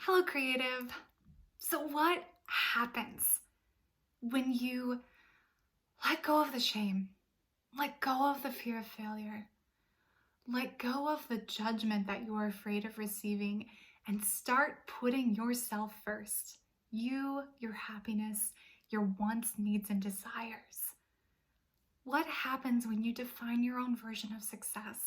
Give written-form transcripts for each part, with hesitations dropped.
Hello, creative. So, what happens when you let go of the shame, let go of the fear of failure, let go of the judgment that you are afraid of receiving, and start putting yourself first? You, your happiness, your wants, needs, and desires. What happens when you define your own version of success?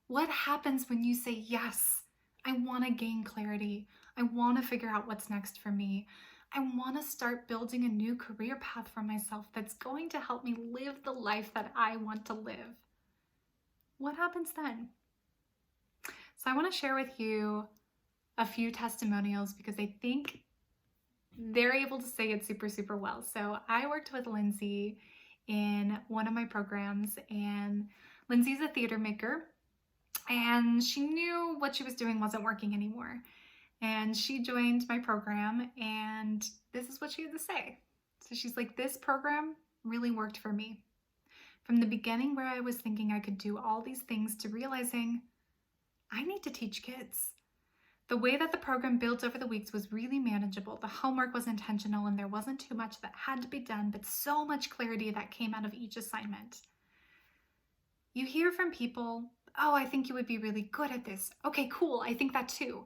What happens when you say, yes, I want to gain clarity. I want to figure out what's next for me. I want to start building a new career path for myself that's going to help me live the life that I want to live. What happens then? So I want to share with you a few testimonials because I think they're able to say it super, super well. So I worked with Lindsey in one of my programs, and Lindsey's a theater maker. And she knew what she was doing wasn't working anymore. And she joined my program, and this is what she had to say. So she's like, this program really worked for me. From the beginning, where I was thinking I could do all these things, to realizing I need to teach kids. The way that the program built over the weeks was really manageable. The homework was intentional, and there wasn't too much that had to be done, but so much clarity that came out of each assignment. You hear from people, oh, I think you would be really good at this. Okay, cool, I think that too.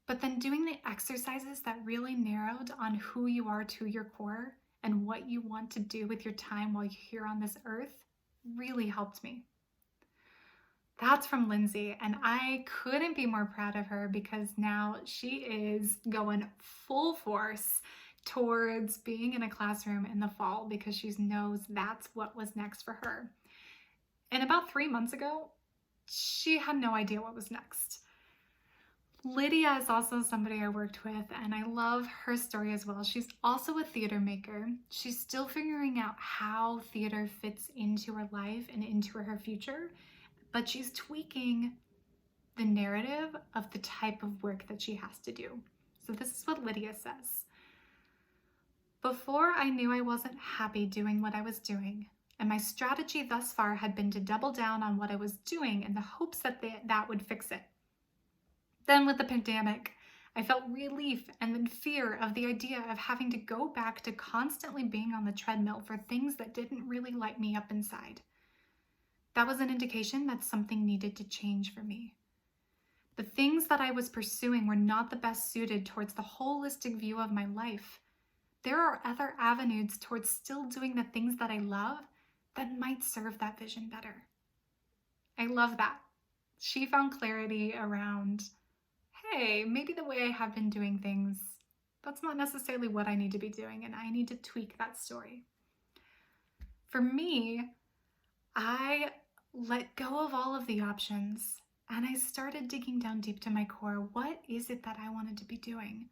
But then doing the exercises that really narrowed on who you are to your core and what you want to do with your time while you're here on this earth really helped me. That's from Lindsey, and I couldn't be more proud of her because now she is going full force towards being in a classroom in the fall because she knows that's what was next for her. And about 3 months ago, she had no idea what was next. Lydia is also somebody I worked with, and I love her story as well. She's also a theater maker. She's still figuring out how theater fits into her life and into her future, but she's tweaking the narrative of the type of work that she has to do. So this is what Lydia says. Before, I knew I wasn't happy doing what I was doing, and my strategy thus far had been to double down on what I was doing in the hopes that that would fix it. Then with the pandemic, I felt relief and then fear of the idea of having to go back to constantly being on the treadmill for things that didn't really light me up inside. That was an indication that something needed to change for me. The things that I was pursuing were not the best suited towards the holistic view of my life. There are other avenues towards still doing the things that I love that might serve that vision better. I love that. She found clarity around, hey, maybe the way I have been doing things, that's not necessarily what I need to be doing, and I need to tweak that story. For me, I let go of all of the options, and I started digging down deep to my core. What is it that I wanted to be doing?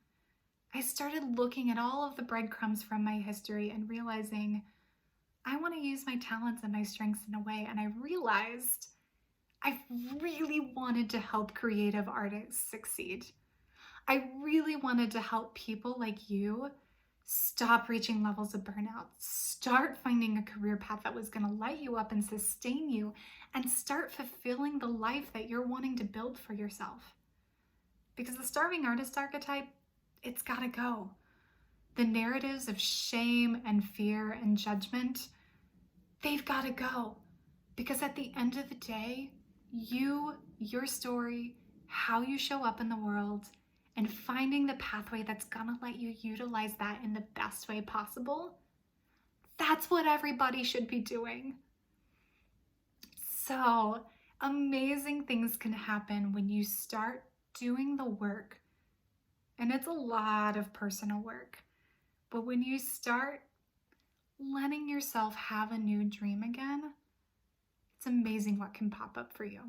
I started looking at all of the breadcrumbs from my history and realizing I want to use my talents and my strengths in a way, and I realized I really wanted to help creative artists succeed. I really wanted to help people like you stop reaching levels of burnout, start finding a career path that was going to light you up and sustain you, and start fulfilling the life that you're wanting to build for yourself. Because the starving artist archetype, it's got to go. The narratives of shame and fear and judgment, they've got to go. Because at the end of the day, you, your story, how you show up in the world, and finding the pathway that's gonna let you utilize that in the best way possible, that's what everybody should be doing. So amazing things can happen when you start doing the work. And it's a lot of personal work. But when you start letting yourself have a new dream again, it's amazing what can pop up for you.